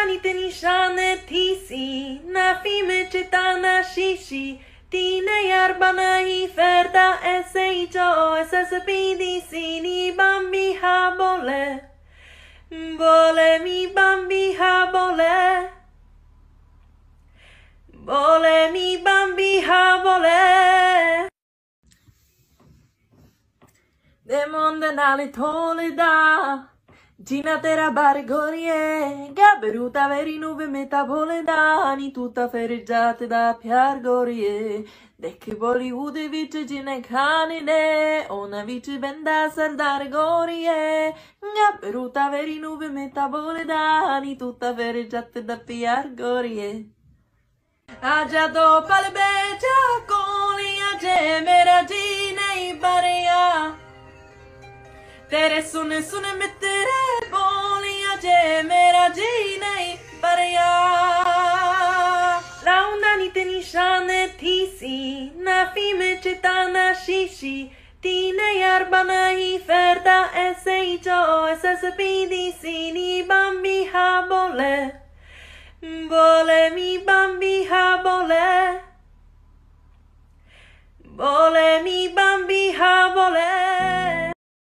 ni te nishane tisi, na fime chetana shishi, tine yarbana hi ferda eseicho, esasapidi sini bambi ha bole. Bole mi bambi ha bole. Bole mi bambi ha bole. Demonde nale toleda. Gina tera bargorie, gaberuta veri nuve meta voledani, tutta fereggiate da piargorie. Decche Bollywood vice gine canine, una vice benda sardare gorie. Gaberuta veri nuve meta voledani, tutta fereggiate da piargorie. Aja do palbeja coli aje mera gine ibarea. Tere sune mettere boli aje mera gine ibarea. La una ni te nishane tisi, na fime chetana shishi, tine yarbana hi ferda eseicho, esasapidi sini bambi ha bole. Bole mi bambi ha